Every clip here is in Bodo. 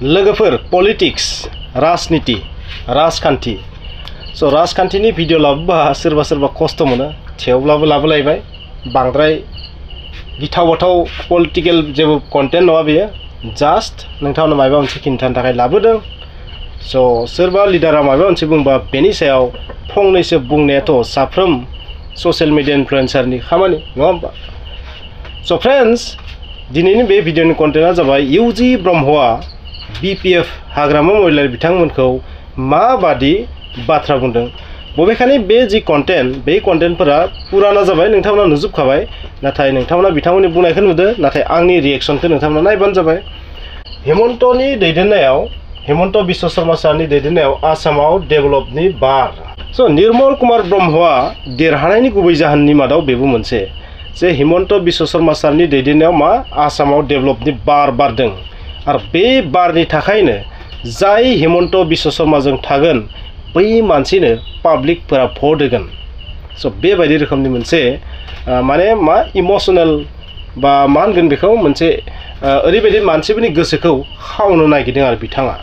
लोगोफोर पलिटिक्स राजनीति राजखान्थि राजखान्थिनि भिडिअ लाबोबा सोरबा खस्थ' मोनो थेवब्लाबो लाबोलायबाय बांद्राय गिथाव बाथाव पलिटिकल जेबो कन्टेन्ट नङा बेयो जास्ट नोंथांनो माबा मोनसे खिन्थानो थाखाय लाबोदों सोरबा लिडारा माबा मोनसे बुंबा बेनि सायाव फंनैसो बुंनायाथ' साफ्रोम ससियेल मिडिया इनफ्लुएन्सारनि खामानि नङा होमबा फ्रेंड्स दिनैनि बे भिडिअनि कन्टेन्टआ जाबाय इउजि ब्रह्मआ बीपीएफ हाग्रामा महिलारि बिथांमोनखौ माबादि बाथ्रा बुंदों बबेखानि बे जि कन्टेन्ट बे कन्टेन्टफोरा पुराना जाबाय नोंथांमोना नुजोबखाबाय नाथाय नोंथांमोना बिथांमोननि बुंनायखौ नुदो नाथाय आंनि रिएक्शनखौ नोंथांमोना नायबानो जाबाय हेमन्तनि दैदेननायाव हेमन्त बिश्व शर्मा सारनि दैदेननायाव आसामाव डेभेलपनि बार निर्मल कुमार ब्रह्मआ देरहानायनि गुबै जाहोननि मादाव बेबो मोनसे जे हेमन्त बिश्व शर्मा सारनि दैदेननायाव मा आसामाव डेभेलपनि बार बारदों आरो बे बारनि थाखायनो जाय हेमन्त बिश्व शर्माजों थागोन बै मानसिनो पाब्लिकफोरा भट होगोन बेबायदि रोखोमनि मोनसे माने मा इमोशनेल बा मा होनगोन बेखौ मोनसे ओरैबायदि मानसिफोरनि गोसोखौ खावनो नागिरदों आरो बिथाङा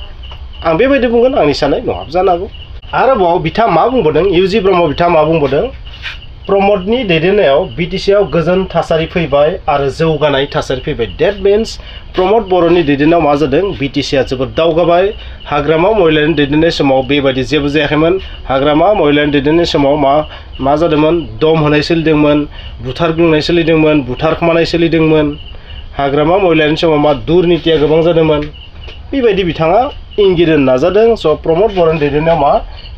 आं बेबायदि बुंगोन आंनि साननाय नङाबो जानो हागौ आरोबाव बिथाङा मा बुंबावदों इउजि ब्रह्म बिथाङा मा बुंबावदों प्रमदनि दैदेननायाव बिटिसिआव गोजोन थासारि फैबाय आरो जौगानाय थासारि फैबाय डेट मीन्स प्रमद बर'नि दैदेननायाव मा जादों बिटिसिआ जोबोद दावगाबाय हाग्रामा महिलारिनि दैदेननाय समाव बेबायदि जेबो जायाखैमोन हाग्रामा महिलारिनि दैदेननाय समाव मा जादोंमोन दम होनाय सोलिदोंमोन बुथारग्लुंनाय सोलिदोंमोन बुथारखोमानाय सोलिदोंमोन हाग्रामा महिलारिनि समाव मा दुर्नीतिया गोबां जादोंमोन बेबायदि बिथाङा इंगित होनो नाजादों प्रमद बर'नि दैदेननायाव मा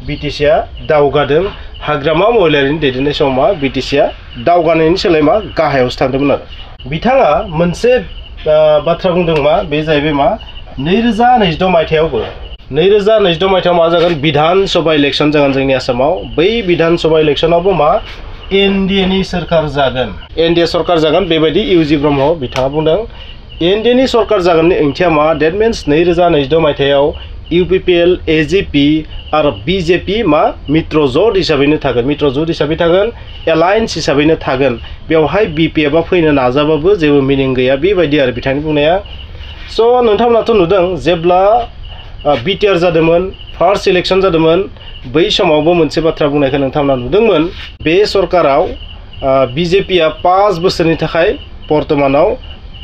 बिटिसिआ दावगादों हाग्रामा महिलारिनि दैदेननाय समाव मा बिटिसिआ दावगानायनि सोलाय मा गाहायावसो थांदोंमोन आरो बिथाङा मोनसे बाथ्रा बुंदों मा बे जाहैबाय मा 2022 मायथाइयावबो 2022 मायथाइयाव मा जागोन विधान सभा इलेक्शन जागोन जोंनि आसामाव बै विधान सभा इलेक्शनावबो मा एनडिएनि सरकार जागोन एनडिए सरकार जागोन बेबायदि इउजि ब्रह्म बिथाङा बुंदों एनडिएनि सरकार जागोननि ओंथिया मा डेट मीन्स 2022 मायथाइयाव यूपीपीएल एजीपी आरो बीजेपी मा मित्र जোट हिसाबैनो थागोन मित्र जोट हिसाबै थागोन एलायन्स हिसाबैनो थागोन बेवहाय बीपीएफआ फैनो नाजाबाबो जेबो मिनिं गैया बेबायदि आरो बिथांनि बुंनाया नोंथांमोनाथ' नुदों जेब्ला बिटिआर जादोंमोन फार्स्ट इलेक्शन जादोंमोन बै समावबो मोनसे बाथ्रा बुंनायखौ नोंथांमोना नुदोंमोन बे सरकाराव बीजेपीआ 5 बोसोरनि थाखाय बर्तमानाव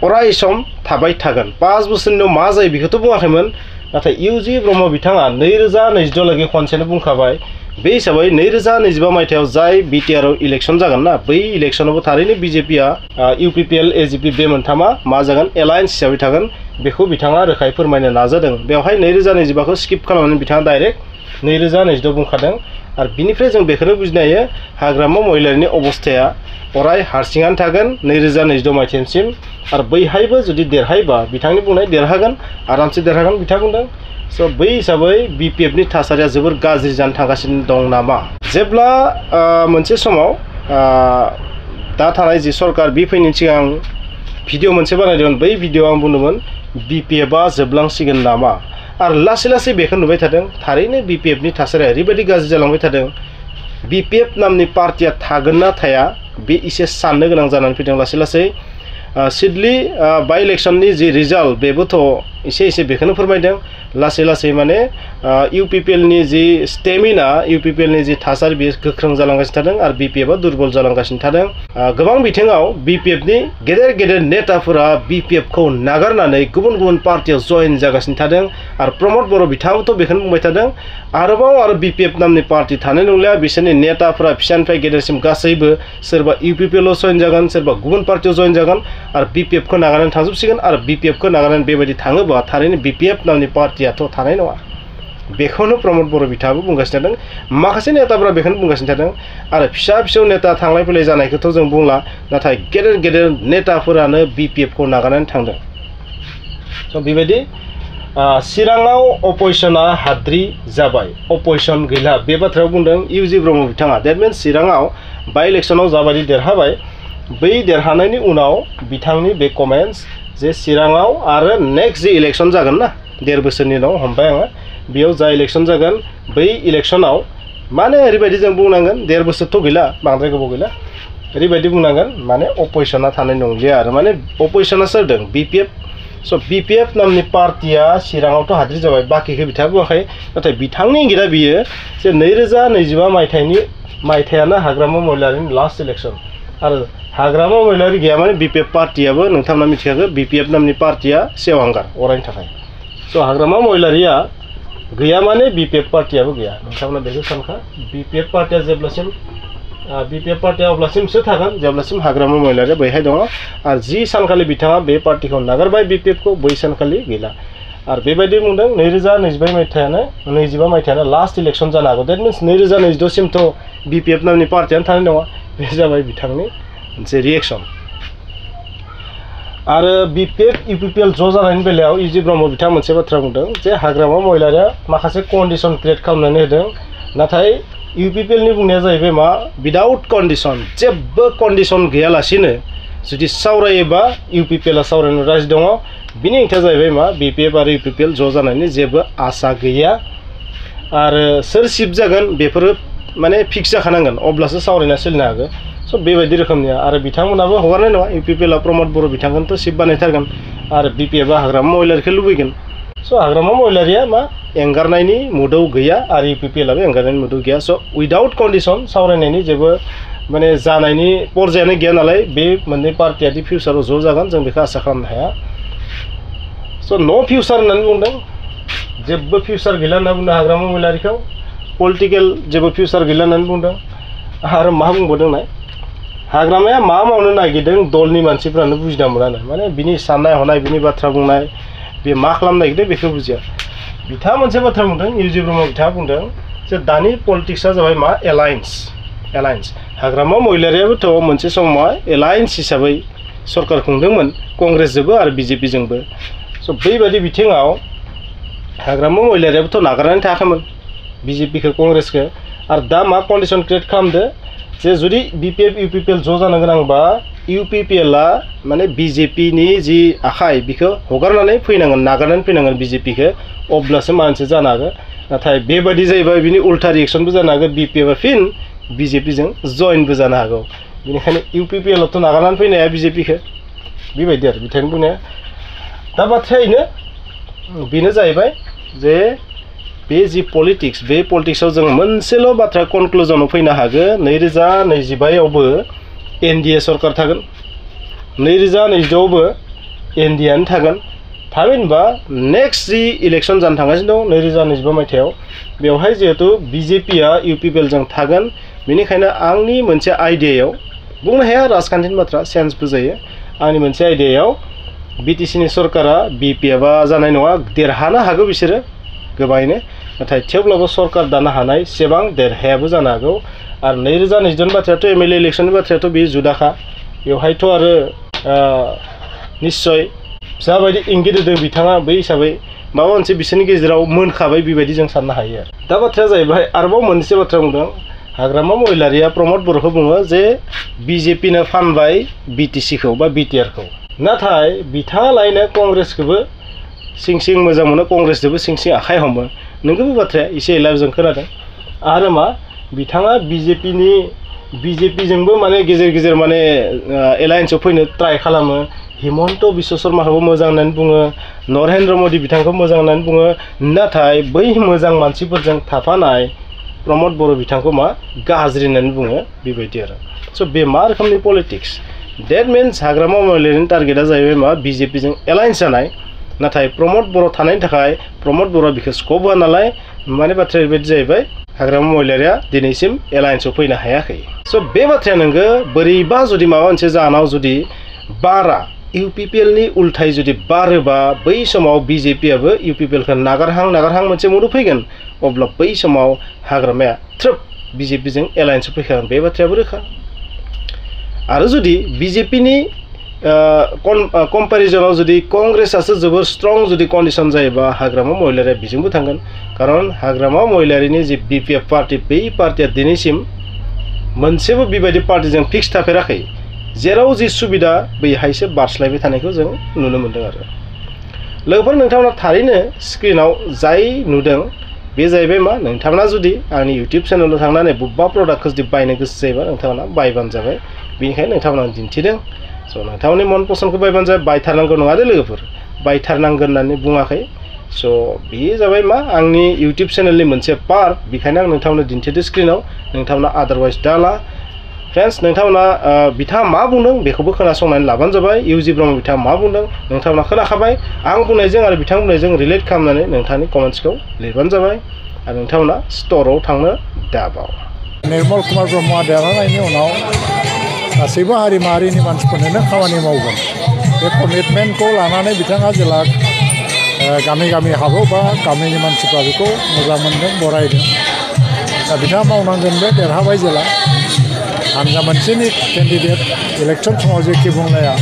अराय सम थाबाय थागोन 5 बोसोरनि उनाव मा जायो बेखौथ' बुङाखैमोन नाथाय इउजि ब्रह्म बिथाङा 2022 लागि खनसेनो बुंखाबाय बे हिसाबै 2025 मायथाइयाव जाय बिटिआरआव इलेक्शन जागोन ना बै इलेक्शनावबो थारैनो बीजेपीआ यूपीपीएल एजीपी बे मोनथामा मा जागोन एलायन्स हिसाबै थागोन बेखौ बिथाङा रोखायै फोरमायनो नाजादों बेवहाय 2025 खौ स्किप खालामनानै बिथाङा डाइरेक्ट 2022 बुंखादों आरो बिनिफ्राय जों बेखौनो बुजिनो हायो हाग्रामा महिलारिनि अबस्थाया अराय हारसिङानो थागोन 2022 मायथाइसिम आरो बैहायबो जुदि देरहायोबा बिथांनि बुंनाय देरहागोन आरामसे देरहागोन बिथाङा बुंदों बै हिसाबै बीपीएफनि थासारिया जोबोर गाज्रि जानो थांगासिनो दं नामा जेब्ला मोनसे समाव दा थानाय जि सरकार बि फैनायनि सिगां भिडिअ मोनसे बानायदोंमोन बै भिडिअ आं बुंदोंमोन बीपीएफआ जोबलांसिगोन नामा आरो लासै लासै बेखौ नुबाय थादों थारैनो बीपीएफनि थासारिया ओरैबायदि गाज्रि जालांबाय थादों बीपीएफ नामनि पार्टिया थागोन ना थाया बे एसे साननो गोनां जानानै फैदों लासै लासै सिडली बाय इलेक्शननि जि रिजाल्ट बेबोथ' एसे बेखौनो फोरमायदों लासै लासै माने यूपीपीएलनि जि स्टेमिना यूपीपीएलनि जि थासारि बेयो गोख्रों जालांगासिनो थादों आरो बीपीएफआ दुर्बल जालांगासिनो थादों गोबां बिथिङाव बीपीएफनि गेदेर नेताफोरा बीपीएफखौ नागारनानै गुबुन गुबुन पार्टियाव जइन जागासिनो थादों आरो प्रमद बर' बिथाङाबोथ' बेखौनो बुंबाय थादों आरोबाव बीपीएफ नामनि पार्टि थानाय नंलिया बिसोरनि नेताफोरा फिसानिफ्राय गेदेरसिम गासैबो सोरबा यूपीपीएलआव जइन जागोन सोरबा गुबुन पार्टियाव जइन जागोन आरो बीपीएफखौ नागारनानै थांजोबसिगोन आरो बीपीएफखौ नागारनानै बेबायदि थाङोबा थारैनो बीपीएफ नामनि पार्टियाथ' थानाय नङा बेखौनो प्रमद बर' बिथाङाबो बुंगासिनो थादों माखासे नेताफोरा बेखौनो बुंगासिनो थादों आरो फिसा नेता थांलाय फैलाय जानायखौथ' जों बुंला नाथाय गेदेर नेताफोरानो बीपीएफखौ नागारनानै थांदों बेबायदि चिराङाव अपोजिशना हाद्रि जाबाय अपोजिशन गैला बे बाथ्रायाव बुंदों इउजि ब्रह्म बिथाङा डेट मीन्स चिराङाव बाय इलेक्शनाव जाबायदि देरहाबाय बै देरहानायनि उनाव बिथांनि बे कमेन्ट्स जे चिराङाव आरो नेक्स्ट जे इलेक्शन जागोन ना 1.5 बोसोरनि उनाव हमबाय आङो बेयाव जा इलेक्शन जागोन बै इलेक्शनाव माने ओरैबायदि जों बुंनांगोन 1.5 बोसोरथ' गैला बांद्राय गोबाव गैला ओरैबायदि बुंनांगोन माने अपोजिशना थानाय नंलिया आरो माने अपोजिशना सोरदों बीपीएफ स' BPF नामनि पार्टिया चिराङावथ' हाद्रि जाबाय बाखिखौ बिथाङा बुङाखै नाथाय बिथांनि इंगितआ बियो जे 2025 मायथाइयानो हाग्रामा महिलारिनि लास्ट इलेक्सन आरो हाग्रामा महिलारि गैया माने BPF पार्टियाबो नोंथांमोना मिथिखागौ BPF नामनि पार्टिया सेवहांगार अरायनि थाखाय स' हाग्रामा महिलारिया गैया माने BPF पार्टियाबो गैया नोंथांमोना बेखौ सानखा BPF पार्टिया जेब्लासिम BPF पार्टिया अब्लासिमसो थागोन जेब्लासिम हाग्रामा महिलारिया बैहाय दङ आरो जि सानखालि बिथाङा बे पार्टिखौ नागारबाय BPF खौ बै सानखालि गैला आरो बेबायदि बुंदों 2025 मायथाइयानो लास्ट इलेक्सन जानो हागौ दैट मिन्स 2026 सिमथ' BPF नामनि पार्टियानो थानाय नङा बे जाबाय बिथांनि मोनसे रिएक्सन आरो BPF UPPL ज' जानायनि बेलायाव इजि ब्रह्म बिथाङा मोनसे बाथ्रा बुंदों जे हाग्रामा महिलारिया माखासे कन्डिसन क्रिएट खालामनानै होदों नाथाय UPPL नि बुंनाया जाहैबाय मा विदाउट कन्डिसन जेबो कन्डिसन गैयालासिनो जुदि सावरायोबा UPPL आ सावरायनो राजि दङ बिनि ओंथिया जाहैबाय मा BPF आरो UPPL ज' जानायनि जेबो आसा गैया आरो सोर सिप जागोन बेफोरो माने फिक्स जाखानांगोन अब्लासो सावरायना सोलिनो हागोन स' बेबायदि रोखोमनि आरो बिथांमोनाबो हगारनाय नङा UPPL आ प्रमद बर' बिथांखौथ' सिप बानायथारगोन आरो BPF आ हाग्रामा महिलारिखौ लुबैगोन स' हाग्रामा महिलारिया मा एंगारनायनि मुडआव गैया आरो UPPL आबो एंगारनायनि मुडआव गैया स' उइदाउट कन्डिसन सावरायनायनि जेबो माने जानायनि पर्यायानो गैया नालाय बे मोननै पार्टियादि फिउचाराव ज' जागोन जों बेखौ आसा खालामनो हाया स' नो फिउचार होननानै बुंदों जेबो फिउचार गैला होनना बुंदों हाग्रामा महिलारिखौ पलिटिकेल जेबो फिउचार गैला होननानै बुंदों आरो मा बुंबावदों नाय हाग्रामाया मा मावनो नागिरदों दलनि मानसिफ्रानो बुजिना मोनानो माने बिनि साननाय हनाय बिनि बाथ्रा बुंनाय बे मा खालामनो नागिरदों बेखौ बुजिया बिथाङा मोनसे बाथ्रा बुंदों इउजि ब्रह्म बिथाङा बुंदों जे दानि पलिटिक्सआ जाबाय मा एलायन्स हाग्रामा महिलारियाबोथ' मोनसे समाव एलायन्स हिसाबै सरकार खुंदोंमोन कंग्रेसजोंबो आरो BJP जोंबो स' बेबायदि बिथिङाव हाग्रामा महिलारियाबोथ' नागारनानै थायाखैमोन BJP खौ कंग्रेसखौ आरो दा मा कन्डिसन क्रिएट खालामदो जे जुदि BPF UPPL ज' जानो गोनांबा UPPL आ माने BJP नि जि आखाइ बेखौ हगारनानै फैनांगोन नागारनानै फैनांगोन BJP खौ अब्लासो माबा मोनसे जानो हागौ नाथाय बेबायदि जायोबा बिनि उल्था रिएक्सनबो जानो हागौ BPF आ फिन BJP जों जइनबो जानो हागौ बेनिखायनो UPPL आथ' नागारनानै फैनो हाया BJP खौ बेबायदि आरो बिथांनि बुंनाया दा बाथ्राया बेनो जाहैबाय जे बे जि पलिटिक्स बे पलिटिक्सआव जों मोनसेल' बाथ्रा कनक्लुजनाव फैनो हागोन 2025 आवबो NDA सरकार थागोन 2026 आवबो NDA आनो थागोन थामहिनबा नेक्स्ट जि इलेक्सन जानो थांगासिनो दं 2025 मायथाइयाव बेवहाय जिहेतु BJP आ UPPL जों थागोन बेनिखायनो आंनि मोनसे आइडियायाव बुंनो हाया राजखान्थिनि बाथ्रा सेन्सबो जायो आंनि मोनसे आइडियायाव BTC नि सरकारा BPF आ जानाय नङा देरहानो हागौ बिसोरो गोबाङैनो नाथाय थेवब्लाबो सरकार दानो हानाय सेबां देरहायाबो जानो हागौ आरो 2022 बाथ्रायाथ' MLA इलेक्सननि बाथ्रायाथ' बे जुदाखा बेवहायथ' आरो निश्चय जाबायदि इंगित होदों बिथाङा बै हिसाबै माबा मोनसे बिसोरनि गेजेराव मोनखाबाय बेबायदि जों साननो हायो आरो दा बाथ्राया जाहैबाय आरोबाव मोनसे बाथ्रा बुंदों हाग्रामा महिलारिया प्रमद बर'खौ बुङो जे BJP नो फानबाय BTC खौ बा BTR खौ नाथाय बिथाङा लायनो कंग्रेसखौबो सिं मोजां मोनो कंग्रेसजोंबो सिं आखाइ हमो नोंगौबो बाथ्राया एसे एला जों खोनादों आरो मा बिथाङा BJP जोंबो माने गेजेर माने एलायन्सआव फैनो ट्राइ खालामो हिमन्त बिश्व शर्माखौबो मोजां होननानै बुङो नरेन्द्र मदि बिथांखौ मोजां होननानै बुङो नाथाय बै मोजां मानसिफोरजों थाफानाय प्रमद बर' बिथांखौ मा गाज्रि होननानै बुङो बेबायदि आरो स' बे मा रोखोमनि पलिटिक्स डेट मिन्स हाग्रामा महिलारिनि टारगेटआ जाहैबाय मा BJP जों एलायन्स जानाय नाथाय प्रमद बर' थानायनि थाखाय प्रमद बर' बिखौ स्कप होआ नालाय माने बाथ्राया बेबायदि जाहैबाय हाग्रामा महिलारिया दिनैसिम एलायन्सआव फैनो हायाखै स' बे बाथ्राया नोंगो बोरैबा जुदि माबा मोनसे जाहोनाव जुदि बारा UPPL नि उल्थाय जुदि बारोबा बै समाव BJP आबो UPPL खौ नागारहां मोनसे मुडआव फैगोन अब्ला बै समाव हाग्रामाया थ्रोब BJP जों एलायन्सआव फैखागोन बे बाथ्रायाबो रोखा आरो जुदि BJP नि कम्पेरिजनाव जुदि कंग्रेसआसो जोबोर स्ट्रं जुदि कन्डिसन जायोबा हाग्रामा महिलारिया बिजोंबो थांगोन कारण हाग्रामा महिलारिनि जि BPF पार्टी बै पार्टिया दिनैसिम मोनसेबो बेबायदि पार्टिजों फिक्स थाफेराखै जेराव जि सुबिदा बैहायसो बारस्लायबाय थानायखौ जों नुनो मोनदों आरो लोगोफोर नोंथांमोना थारैनो स्क्रिनाव जाय नुदों बे जाहैबाय मा नोंथांमोना जुदि आंनि YouTube चेनेलाव थांनानै बबेबा प्रडाक्टखौ जुदि बायनो गोसो जायोबा नोंथांमोना बायबानो जाबाय बेनिखायनो नोंथांमोना दिन्थिदों स' नोंथांमोननि मन पसन्दखौ बायबानो जाबाय बायथारनांगौ नङा दे लोगोफोर बायथारनांगोन होननानै बुङाखै स' बेयो जाबाय मा आंनि इउटिउब चेनेलनि मोनसे पार्ट बेखायनो आं नोंथांमोननो दिन्थिदो स्क्रिनाव नोंथांमोना आदारवाइज दाला फ्रेन्ड्स नोंथांमोना बिथाङा मा बुंदों बेखौबो खोनासंनानै लाबानो जाबाय इउजि ब्रह्म बिथाङा मा बुंदों नोंथांमोना खोनाखाबाय आं बुंनायजों आरो बिथां बुंनायजों रिलेट खालामनानै नोंथांनि कमेन्ट्सखौ लिरबानो जाबाय आरो नोंथांमोना स्ट'राव थांनो दाबाव निर्मल कुमार ब्रह्मआ देरहानायनि उनाव गासैबो हारि माहारिनि मानसिफोरनो खामानि मावगोन बे कमिटमेन्टखौ लानानै बिथाङा जेला गामि गामि हाबो बा गामिनि मानसिफ्रा बेखौ मोजां मोनदों बरायदों दा बिथाङा मावनांगोन बे देरहाबाय जेला हानजा मोनसेनि केन्डिडेट इलेक्सन समाव जेखि बुंनाया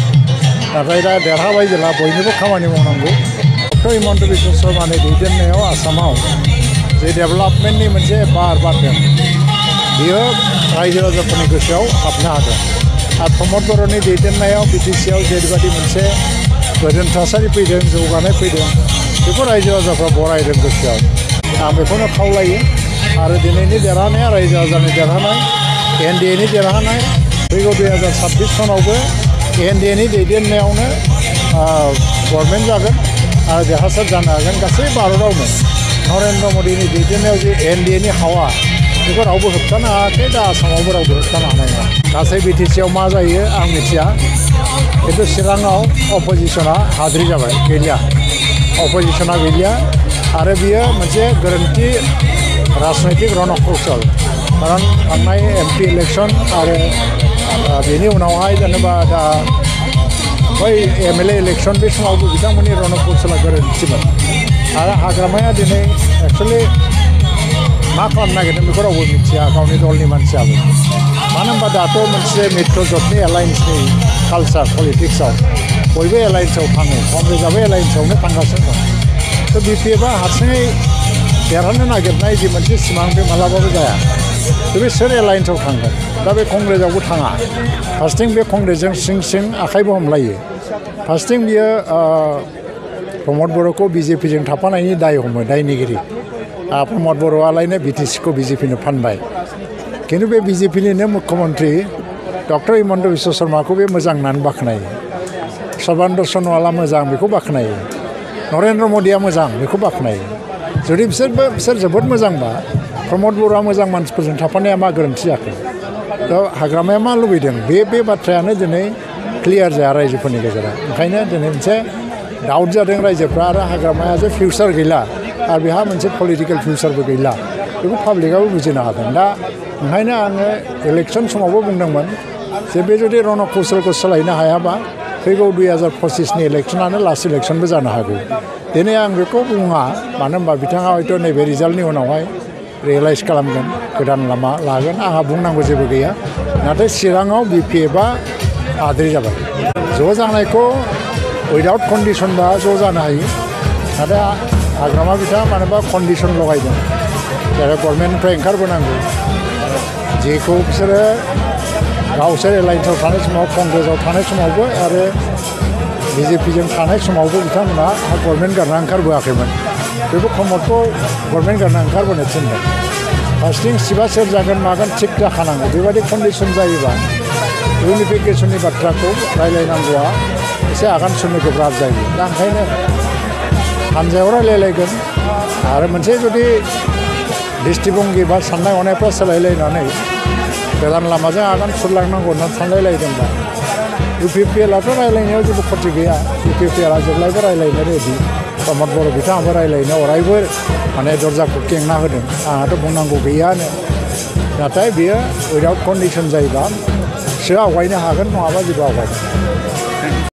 नाथाय दा देरहाबाय जेला बयनिबो खामानि मावनांगौ डक्टर हिमन्त बिश्व शर्मानि दैदेननायाव आसामाव जे डेभेलपमेन्टनि मोनसे बार बारदों बियो रायजो राजाफोरनि गोसोआव हाबनो हादों आरो प्रमद बर'नि दैदेननायाव बिटिसिआव जेरैबायदि मोनसे गोजोन थासारि फैदों जौगानाय फैदों बेखौ रायजो राजाफ्रा बरायदों गोसोआव आं बेखौनो खावलायो आरो दिनैनि देरहानाया रायजो राजानि देरहानाय एनडिएनि देरहानाय फैगौ 2026 सनावबो एनडिएनि दैदेननायावनो गभर्नमेन्ट जागोन आरो देरहासार जानो हागोन गासै भारतआवनो नरेन्द्र मदिनि दैदेननायाव जे एनडिएनि हावा बेखौ रावबो होबथानो हायाखै दा आसामावबो रावबो होबथानो हानाय नङा गासै बिटिसिआव मा जायो आं मिथिया खिन्थु चिराङाव अपोजिसना हाद्रि जाबाय गैलिया अपोजिसना गैलिया आरो बियो मोनसे गोरोन्थि राजनैतिक रणकौशल खारन थांनाय एमपि इलेक्सन आरो बेनि उनावहाय जेनेबा दा बै एमएलए इलेक्सन बे समावबो बिथांमोननि रणकौशला गोरोन्थिमोन आरो हाग्रामाया दिनै एक्सुवेलि मा खालामनो नागिरदों बेखौ रावबो मिथिया गावनि दलनि मानसियाबो मानो होनबा दाथ' मोनसे मित्रजोटनि एलायन्सनि कालचार पलिटिक्सआव बयबो एलायन्सआव थाङो कংग्रेसआबो एलायन्सआवनो थांगासिनो दं थ' बिपिएफआ हारसिङै देरहानो नागिरनाय जि मोनसे सिमां बे मालाबाबो जाया बे सोर एलायन्सआव थांगोन दा बे कंग्रेसआवबो थाङा फार्स्टिं बे कंग्रेसजों सिं सिं आखाइबो हमलायो फार्स्टिं बियो प्रमद बर'खौ बिजेपिजों थाफानायनि दाय हमो दायनिगिरि प्रमद बर'आलायनो बिटिसिखौ बिजेपिनो फानबाय खिन्थु बे बिजेपिनिनो मुख्यमन्त्रि डक्टर हिमन्त बिश्व शर्माखौ बे मोजां होननानै बाख्नायो सर्बानन्द सन'वाला मोजां बेखौ बाख्नायो नरेन्द्र मदिया मोजां बेखौ बाख्नायो जुदि बिसोर जोबोद मोजांबा प्रमद बर'आ मोजां मानसिफोरजों थाफानाया मा गोरोन्थि जाखो दा हाग्रामाया मा लुबैदों बे बाथ्रायानो दिनै क्लियार जाया रायजोफोरनि गेजेराव ओंखायनो दिनै मोनसे डाउट जादों रायजोफ्रा आरो हाग्रामाया जे फिउचार गैला आरो बेहा मोनसे पलिटिकेल फिउचारबो गैला बेखौ पाब्लिकआबो बुजिनो हादों दा ओंखायनो आङो इलेक्सन समावबो बुंदोंमोन जे बे जुदि रणकौशलखौ सोलायनो हायाबा फैगौ 2025नि इलेक्सनानो लास्ट इलेक्सनबो जानो हागौ दिनै आं बेखौ बुङा मानो होनबा बिथाङा हयथ' नैबे रिजाल्टनि उनावहाय रियेलाइज खालामगोन गोदान लामा लागोन आंहा बुंनांगौ जेबो गैया नाथाय चिराङाव बिपिएफआ हाद्रि जाबाय ज' जानायखौ उइदाउट कन्डिसनबा ज' जानो हायो नाथाय हाग्रामा बिथाङा मानोबा कन्डिसन लगायदों जेरै गभर्नमेन्टनिफ्राय ओंखारबोनांगौ जेखौ बिसोरो गावसोर एलायन्सआव थानाय समाव कंग्रेसआव थानाय समावबो आरो बिजेपिजों थानाय समावबो बिथांमोना गभर्नमेन्ट गारना ओंखारबोआखैमोन बेखौ प्रमदखौ गभर्नमेन्ट गारना ओंखारबोनो थिनदों फार्स्टिं सिबा सोर जागोन मागोन थिग जाखानांगौ बेबायदि कन्डिसन जायोबा इउनिफिकेसननि बाथ्राखौ रायलायनांगौआ एसे आगान सुरनो गोब्राब जायो दा ओंखायनो हानजायाव रायलायलायगोन आरो मोनसे जुदि दृष्टिभंगि बा साननाय हनायफ्रा सोलायलायनानै गोदान लामाजों आगान सुरलांनांगौ होननानै सानलायलायदोंबा इउपिपिएलआथ' रायलायनायाव जेबो खथि गैया इउपिपिएलआ जेब्लायबो रायलायनो रेडि प्रमद बर' बिथाङाबो रायलायनो अरायबो माने दरजाखौ खेंना होदों आंहाथ' बुंनांगौ गैयानो नाथाय बियो उइदाउट कन्डिसन जायोबा सो आवगायनो हागोन नङाबा जेबो आवगायनो